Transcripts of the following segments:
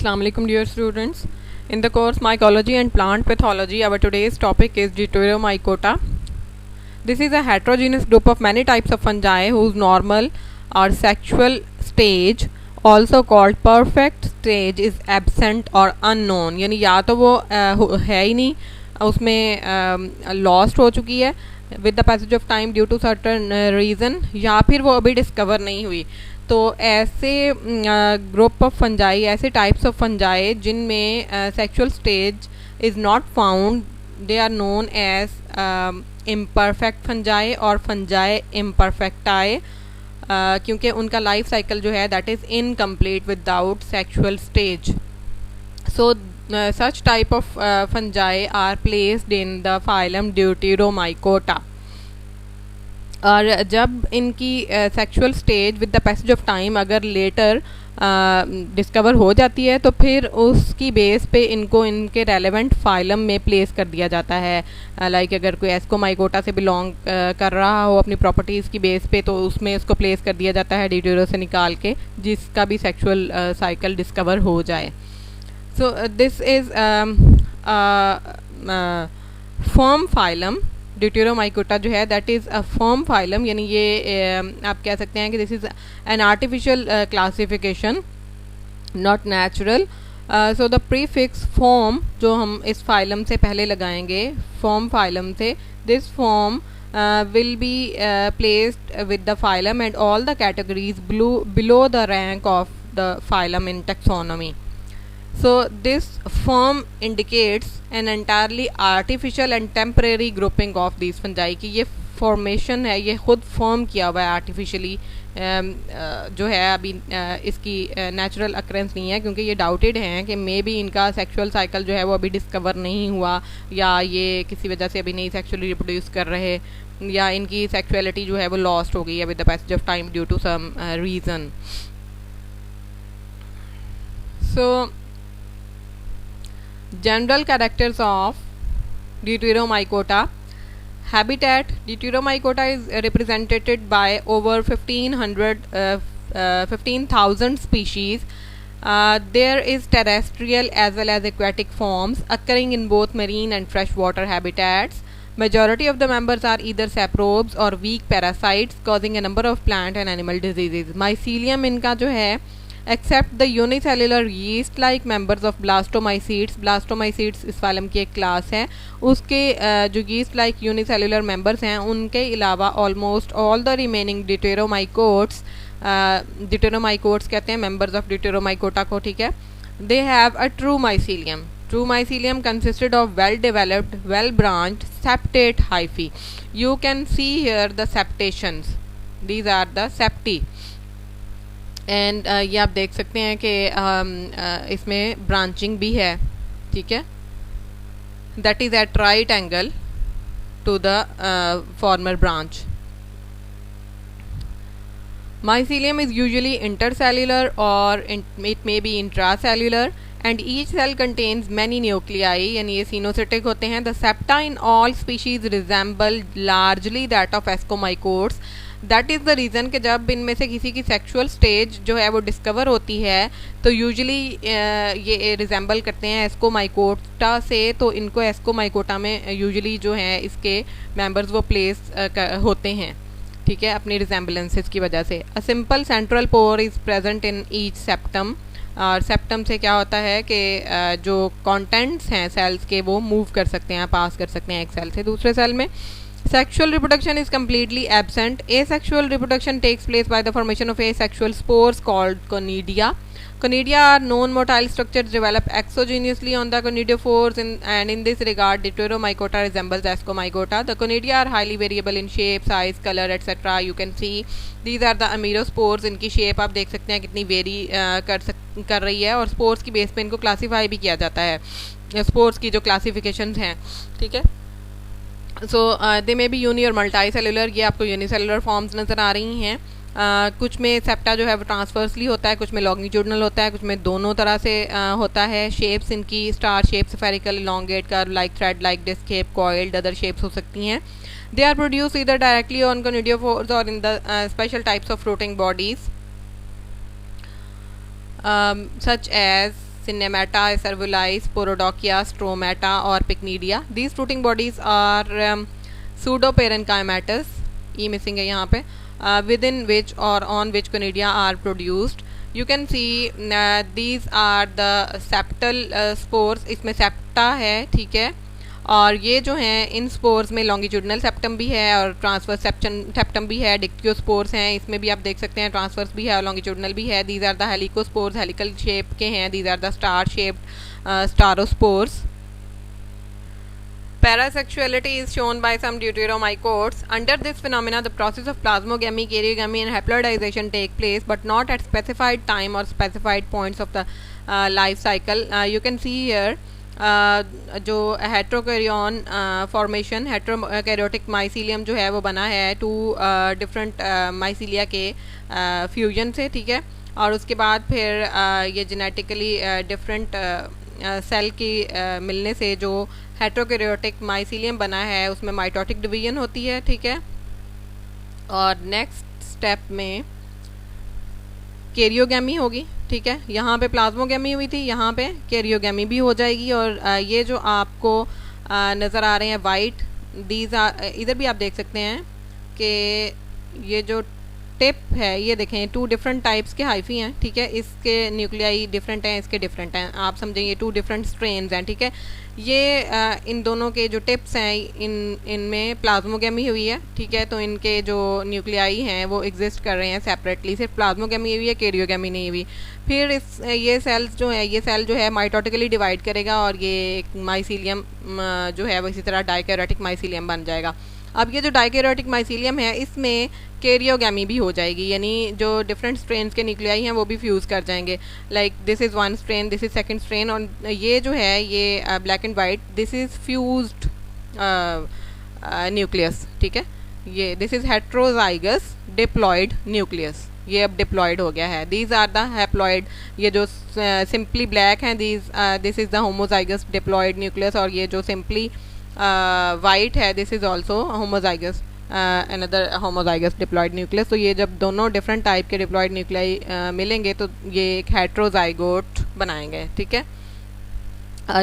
Assalamu alaikum dear students. In the course Mycology and Plant Pathology, our today's topic is Deuteromycota. This is a heterogeneous group of many types of fungi whose normal or sexual stage, also called perfect stage, is absent or unknown. यानी या तो वो है ही नहीं, उसमें lost हो चुकी है with the passage of time due to certain reason, या फिर वो अभी डिस्कवर नहीं हुई. तो ऐसे ग्रुप ऑफ फंजाई, ऐसे टाइप्स ऑफ फंजाई जिनमें sexual stage is not found, they are known as imperfect fungi और फंजाई इम्परफेक्टाई, क्योंकि उनका लाइफ साइकिल जो है that is incomplete without sexual stage. So such type of fungi are placed in the phylum Deuteromycota. और जब इनकी sexual stage with the passage of time अगर letter discover हो जाती है तो फिर उसकी बेस पे इनको इनके रेलेवेंट फाइलम में प्लेस कर दिया जाता है. लाइक अगर कोई एस्कोमाइकोटा से बिलोंग कर रहा हो अपनी प्रॉपर्टीज़ की बेस पे, तो उसमें उसको प्लेस कर दिया जाता है ड्यूटेरो से निकाल के, जिसका भी सेक्सुअल साइकिल डिस्कवर हो जाए. So this is form phylum. Deuteromycota जो है that is a form phylum, यानी ये आप कह सकते हैं कि this is an artificial classification, not natural. So the prefix form जो हम इस फाइलम से पहले लगाएंगे, फॉर्म फाइलम से, this form will be placed with the phylum and all the categories below the rank of the phylum in taxonomy. So this form indicates an entirely artificial and temporary grouping of these fungi. कि ये formation है, ये खुद form किया हुआ है artificially, जो है अभी इसकी नेचुरल अक्रेंस नहीं है, क्योंकि ये डाउटेड हैं कि मे बी इनका सेक्सुअल साइकिल जो है वो अभी डिस्कवर नहीं हुआ, या ये किसी वजह से अभी नहीं सेक्सुअली रिप्रोड्यूस कर रहे, या इनकी सेक्सुअलिटी जो है वो लॉस्ट हो गई है with the passage of time due to some reason. So general characters of Deuteromycota. Habitat: Deuteromycota is represented by over 15,000 species. There is terrestrial as well as aquatic forms occurring in both marine and freshwater habitats. Majority of the members are either saprobes or weak parasites causing a number of plant and animal diseases. Mycelium इनका जो है, except the unicellular yeast-like members of blastomycetes. blastomycetes इस phylum की एक class है, उसके जो yeast-like unicellular members हैं उनके अलावा almost all the remaining deuteromycotes, deuteromycotes कहते हैं members of deuteromycota को, ठीक है, they have a true mycelium. True mycelium consisted of well-developed, well-branched septate hyphae. You can see here the septations. These are the septi. And ये आप देख सकते हैं कि इसमें ब्रांचिंग भी है, ठीक है, that is at right angle to the former branch. Mycelium is usually intercellular or it may be intracellular and each cell contains many nuclei, यानी ये सिनोसिटिक होते हैं. The septa in all species resemble largely that of ascomycotes. That is the reason कि जब इनमें से किसी की सेक्सुअल स्टेज जो है वो डिस्कवर होती है तो यूजुअली ये रिजेंबल करते हैं एस्कोमाइकोटा से, तो इनको एस्कोमाइकोटा में यूजुअली जो है इसके मेंबर्स वो प्लेस होते हैं, ठीक है, अपनी रिजेंबलेंसेस की वजह से. A simple central pore is present in each septum. और सेप्टम से क्या होता है कि जो कॉन्टेंट्स हैं सेल्स के वो मूव कर सकते हैं, पास कर सकते हैं एक सेल से दूसरे सेल में. Sexual reproduction is completely absent. Asexual reproduction takes place by the formation of asexual spores called conidia. Conidia are non-motile structures developed exogenously on the conidiophores, and in this regard, Deuteromycota resembles Ascomycota. The conidia are highly variable in shape, size, color, etc. You can see these are the amerospores. इनकी shape आप देख सकते हैं कितनी very कर रही है, और spores की बेस पे इनको क्लासीफाई भी किया जाता है. spores की जो क्लासिफिकेशंस हैं, ठीक है. सो दे मे बी यूनी और मल्टी सेलुलर. ये आपको यूनिसेलुलर फॉर्म्स नज़र आ रही हैं. कुछ में सेप्टा जो है वो ट्रांसवर्सली होता है, कुछ में लॉन्गिट्यूडनल होता है, कुछ में दोनों तरह से होता है. शेप्स इनकी star shape, spherical, elongate, curve, like thread, like disc shape, coiled, other shapes हो सकती हैं. They are produced either directly on conidiophores और in the special types of floating bodies such as Cinemata, Cervuli, Sporodokia, Stromata or Pycnidia. These fruiting bodies are pseudoparenchymatous, E missing है यहाँ पे, within which or on which conidia are produced. You can see these are the septal spores, इसमें septa है, ठीक है, और ये जो हैं इन स्पोर्स में लॉन्गिट्यूडनल सेप्टम भी है और ट्रांसवर्स सेप्टम भी है, डिक्टियोस्पोर्स हैं, इसमें भी आप देख सकते हैं ट्रांसवर्स भी है और लॉन्गिट्यूडनल भी है. These are the helicospores, helical shape के हैं. These are the star shaped staurospores. Parasexuality is shown by some deuteromycotes. Under this phenomena, the process of plasmogamy, karyogamy and haploidization take place, but not at specified time or specified points of the life cycle. You can see here जो हेट्रोकैरियन formation, हेट्रोकैरियोटिक mycelium जो है वो बना है to different mycelia के fusion से, ठीक है, और उसके बाद फिर ये जेनेटिकली डिफरेंट सेल की मिलने से जो हेट्रोकैरियोटिक माइसीलियम बना है उसमें माइटोटिक डिवीजन होती है, ठीक है. और नेक्स्ट स्टेप में कैरियोगैमी होगी, ठीक है. यहाँ पे प्लाज्मोगैमी हुई थी, यहाँ पे कैरियोगैमी भी हो जाएगी. और ये जो आपको नज़र आ रहे हैं वाइट, दीज आर, इधर भी आप देख सकते हैं कि ये जो टिप है ये देखें, टू डिफरेंट टाइप्स के हाइफी हैं, ठीक है. इसके न्यूक्लियाई डिफरेंट हैं, इसके डिफरेंट हैं, आप समझेंगे टू डिफरेंट स्ट्रेन्स हैं, ठीक है. ये इन दोनों के जो टिप्स हैं इनमें प्लाज्मोगैमी हुई है, ठीक है. तो इनके जो न्यूक्लियाई हैं वो एग्जिस्ट कर रहे हैं सेपरेटली, सिर्फ प्लाज्मोगैमी हुई है, कैरियोगैमी नहीं हुई. फिर ये सेल्स जो है, ये सेल जो है माइटोटिकली डिवाइड करेगा और ये एक माइसीलियम जो है वो इसी तरह डाइकैरियोटिक माइसीलियम बन जाएगा. अब ये जो डाइकैरियोटिक माइसीलियम है इसमें कैरियोगैमी भी हो जाएगी, यानी जो डिफरेंट स्ट्रेन्स के न्यूक्लियाई हैं वो भी फ्यूज़ कर जाएंगे. Like this is one strain, this is second strain, और ये जो है ये black and white, this is fused nucleus, ठीक है. ये this is heterozygous diploid nucleus, ये अब डिप्लॉयड हो गया है. दीज आर द हैप्लॉयड, ये जो सिंपली ब्लैक हैं this is the homozygous diploid nucleus, और ये जो सिंपली वाइट है this is also homozygous, another homozygous diploid nucleus. तो ये जब दोनों डिफरेंट टाइप के डिप्लॉयड न्यूक्लियाई मिलेंगे तो ये एक हेट्रोजाइगोट बनाएंगे, ठीक है.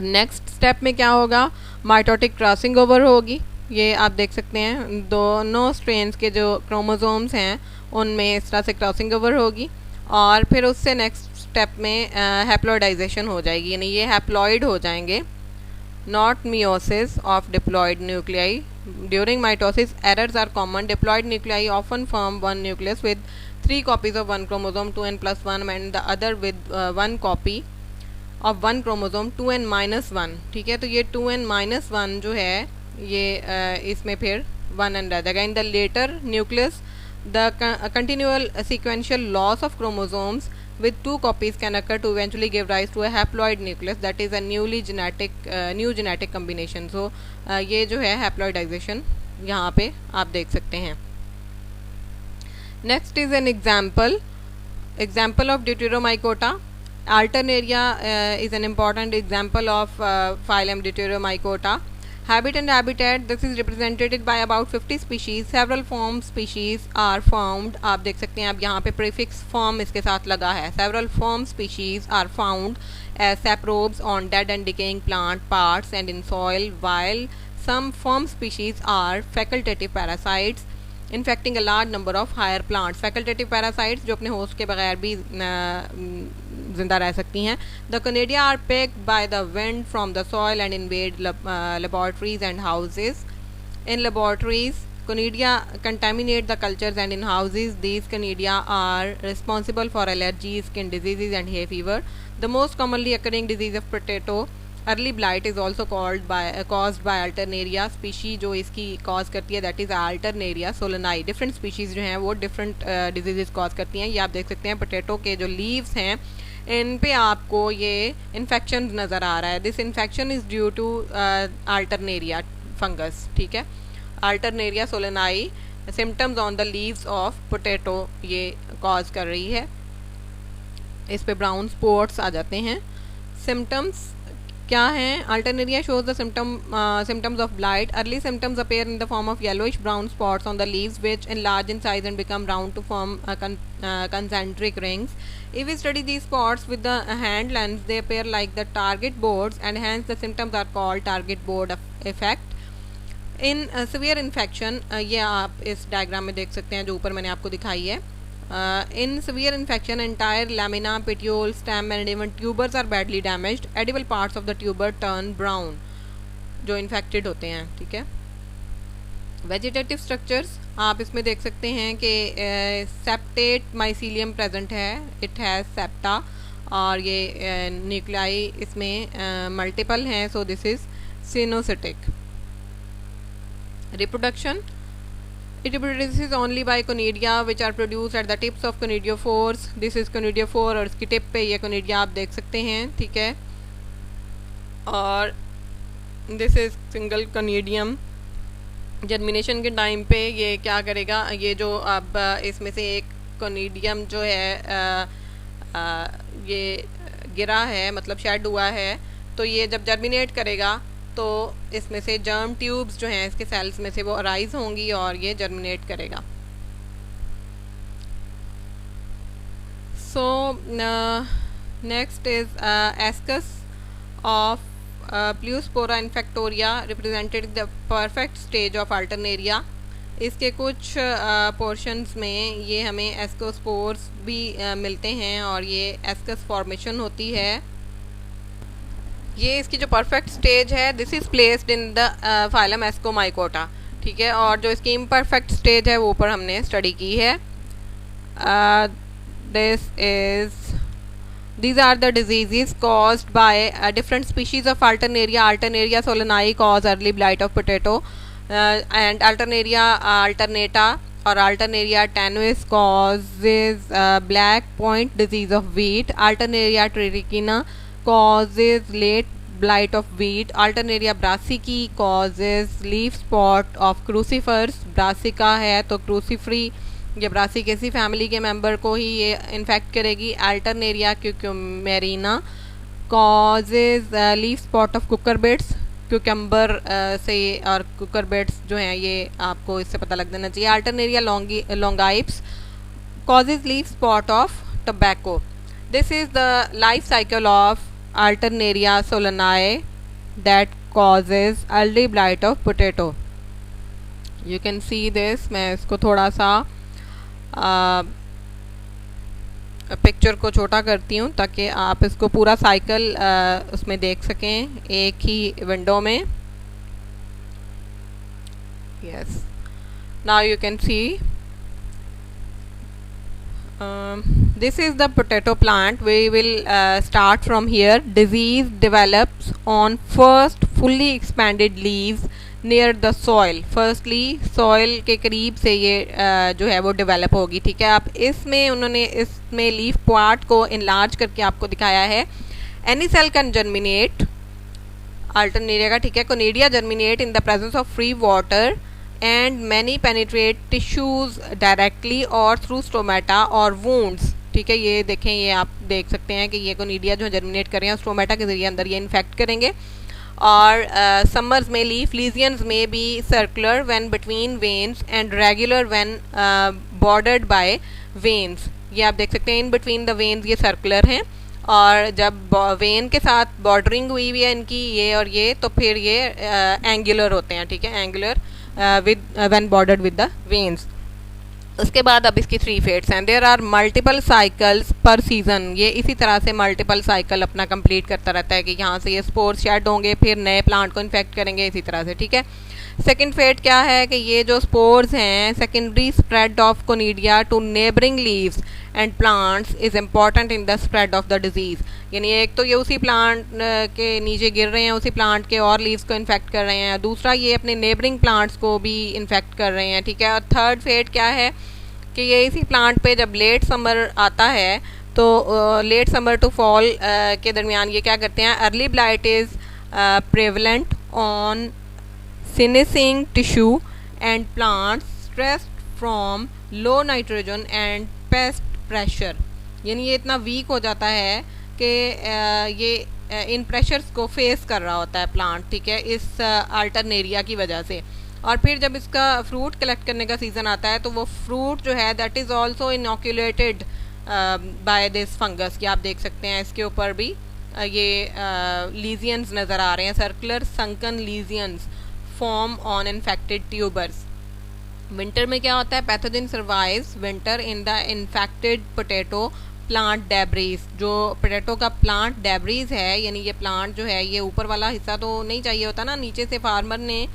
नेक्स्ट स्टेप में क्या होगा, माइटोटिक क्रॉसिंग ओवर होगी. ये आप देख सकते हैं दोनों स्ट्रेन्स के जो क्रोमोसोम्स हैं उनमें इस तरह से क्रॉसिंग ओवर होगी, और फिर उससे नेक्स्ट स्टेप में हैप्लॉइडाइजेशन हो जाएगी, यानी ये हैप्लॉइड हो जाएंगे. Not meiosis of diploid nuclei. During mitosis, errors are common. Diploid nuclei often form one nucleus with 3 copies of one chromosome 2n+1 and the other with 1 copy of one chromosome 2n-1, ठीक है. तो ये 2n-1 जो है ये इसमें फिर 1 n रह जाएगा. In the later nucleus, the continual sequential loss of chromosomes with 2 copies can occur to eventually give rise to a haploid nucleus, that is a new genetic combination. So ये जो है haploidization यहाँ पे आप देख सकते हैं. Next is an example of Deuteromycota. Alternaria is an important example of phylum Deuteromycota. Habit and habitat, this is represented by about 50 species. Several form species are found. आप देख सकते हैं, अब यहाँ पे prefix form इसके साथ लगा है. Several form species are found as saprobes on dead and decaying plant parts and in soil, while some form species are facultative parasites infecting a large number of higher plants. Facultative parasites जो अपने host के बगैर भी जिंदा रह सकती हैं. The conidia are picked by the wind from the soil and invade laboratories and houses. In laboratories, conidia contaminate the cultures, and in houses, these conidia are responsible for allergies, skin diseases, and hay fever. The most commonly occurring disease of potato, early blight, is also caused by Alternaria. Species जो इसकी cause करती है that is Alternaria solani. Different species जो हैं वो different diseases cause करती हैं. ये आप देख सकते हैं पोटैटो के जो leaves हैं इन पे आपको ये इन्फेक्शन नज़र आ रहा है. This infection is due to Alternaria fungus, ठीक है. Alternaria solani symptoms on the leaves of potato ये कॉज कर रही है. इस पे ब्राउन स्पॉट्स आ जाते हैं. सिम्टम्स क्या हैं? Alternaria shows the symptoms of blight. Early symptoms appear in the form of yellowish brown spots on the leaves, which enlarge in size and become round to form concentric rings. If we study these spots with the hand lens, they appear like the target boards, and hence the symptoms are called target board effect. In severe infection, ये आप इस diagram में देख सकते हैं जो ऊपर मैंने आपको दिखाई है. In severe infection, entire lamina, petiole, stem and even tubers are badly damaged. Edible parts of the tuber turn brown, जो infected होते हैं. ठीक है. Vegetative structures आप इसमें देख सकते हैं कि septate mycelium present है. It has septa और ये nuclei इसमें multiple हैं. So this is cynocytic. Reproduction. It reproduces only by conidia, which are produced at the tips of conidiophores. This is conidiophore और इसकी टिप पे ये conidia आप देख सकते हैं. ठीक है. और this is single conidium. Germination के टाइम पे ये क्या करेगा, ये जो अब इसमें से एक conidium जो है ये गिरा है, मतलब शेड हुआ है, तो ये जब जर्मिनेट करेगा तो इसमें से जर्म ट्यूब्स जो हैं इसके सेल्स में से वो अराइज होंगी और ये जर्मिनेट करेगा. So next is ascus of Pleospora infectoria represented the perfect stage of Alternaria. इसके कुछ पोर्शंस में ये हमें एस्कोस्पोर्स भी मिलते हैं और ये एस्कस फॉर्मेशन होती है. ये इसकी जो परफेक्ट स्टेज है, this is placed in the phylum Ascomycota. ठीक है. और जो इसकी इम्परफेक्ट स्टेज है वो ऊपर हमने स्टडी की है. these are the diseases caused by different species of Alternaria. Alternaria solanae cause early blight of potato, and Alternaria alternata or Alternaria tenuis causes black point disease of wheat. Alternaria triticina causes late blight of wheat. Alternaria brassicae causes leaf spot of crucifers. Brassica है तो cruciferi, ये Brassicaceae family के member को ही ये infect करेगी. Alternaria cucumerina causes leaf spot of cucurbits. Cucumber से और cucurbits जो हैं ये आपको इससे पता लग जाना चाहिए. Alternaria longipes causes leaf spot of tobacco. This is the life cycle of Alternaria solanae that causes early blight of potato. You can see this. मैं इसको थोड़ा सा पिक्चर को छोटा करती हूँ ताकि आप इसको पूरा साइकिल उसमें देख सकें एक ही विंडो में. Yes. Now you can see. This is the potato plant. We will start from here. Disease develops on first fully expanded leaves near the soil. Firstly soil के करीब से ये जो है वो develop होगी. ठीक है. आप इसमें उन्होंने इसमें leaf part को enlarge करके आपको दिखाया है. Any cell can germinate. Alternaria का. ठीक है. Conidia germinate in the presence of free water and many penetrate tissues directly or through stomata or wounds. ठीक है. ये देखें, ये आप देख सकते हैं कि ये कोनिडिया जो जर्मिनेट कर रहे हैं स्टोमेटा के जरिए अंदर ये इन्फेक्ट करेंगे. और समर्स में लीफ लीजियंस में भी circular when between veins and regular when bordered by veins. ये आप देख सकते हैं इन बिटवीन द वेन्स ये सर्कुलर हैं और जब वेन के साथ बॉर्डरिंग हुई हुई है इनकी ये और ये तो फिर ये एंगुलर होते हैं. ठीक है. Angular with when bordered with the veins. उसके बाद अब इसकी 3 फेट्स हैं. देयर आर मल्टीपल साइकिल्स पर सीजन. ये इसी तरह से मल्टीपल साइकिल अपना कंप्लीट करता रहता है कि यहाँ से ये स्पोर्स शेड होंगे फिर नए प्लांट को इन्फेक्ट करेंगे इसी तरह से. ठीक है. सेकेंड फेट क्या है कि ये जो स्पोर्स हैं secondary spread of conidia to neighbouring leaves and plants is important in the spread of the disease. यानी एक तो ये उसी प्लांट के नीचे गिर रहे हैं, उसी प्लांट के और लीव्स को इन्फेक्ट कर रहे हैं, दूसरा ये अपने नेबरिंग प्लांट्स को भी इन्फेक्ट कर रहे हैं. ठीक है. और थर्ड फेट क्या है कि ये इसी प्लांट पे जब लेट समर आता है तो लेट समर टू फॉल के दरमियान ये क्या करते हैं, early blight is prevalent on senescing tissue and plants stressed from low nitrogen and pest pressure. यानी ये इतना वीक हो जाता है कि ये इन प्रेशर्स को फेस कर रहा होता है प्लांट, ठीक है, इस अल्टरनेरिया की वजह से। और फिर जब इसका फ्रूट कलेक्ट करने का सीज़न आता है तो वो फ्रूट जो है that is also inoculated by this fungus, कि आप देख सकते हैं इसके ऊपर भी ये लीजियंस नज़र आ रहे हैं, circular sunken lesions form on infected tubers. Winter में क्या होता है, pathogen survives winter in the infected potato plant debris. जो पोटैटो का प्लांट डेब्रीज है, यानी ये प्लांट जो है, ये ऊपर वाला हिस्सा तो नहीं चाहिए होता ना, नीचे से फार्मर ने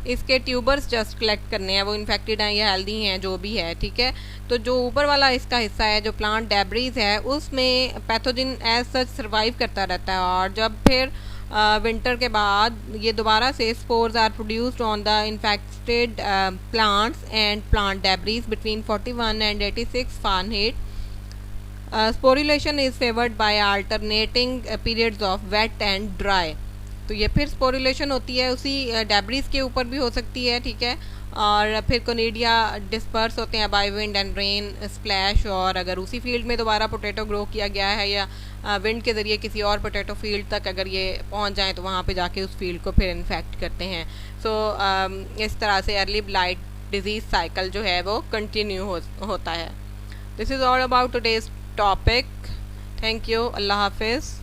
इसके ट्यूबर्स जस्ट कलेक्ट करने हैं, वो इन्फेक्टेड हैं या हेल्दी हैं जो भी है, ठीक है। तो जो ऊपर वाला इसका हिस्सा है जो प्लांट डेब्रीज है, उसमें पैथोजन एज सच सर्वाइव करता रहता है। और जब फिर विंटर के बाद ये दोबारा से spores are produced on the infected plants and plant debris between 41 and 86 Fahrenheit. Sporulation is favoured by alternating periods of wet and dry. तो ये फिर स्पोरुलेशन होती है उसी डेब्रीज के ऊपर भी हो सकती है, ठीक है। और फिर कोनिडिया डिस्पर्स होते हैं by wind and rain splash. और अगर उसी फील्ड में दोबारा पोटैटो ग्रो किया गया है या विंड के ज़रिए किसी और पोटैटो फील्ड तक अगर ये पहुंच जाएं तो वहाँ पे जाके उस फील्ड को फिर इन्फेक्ट करते हैं। सो इस तरह से अर्ली ब्लाइट डिजीज़ साइकिल जो है वो कंटिन्यू होता है। This is all about today's topic. Thank you, अल्लाह हाफिज़।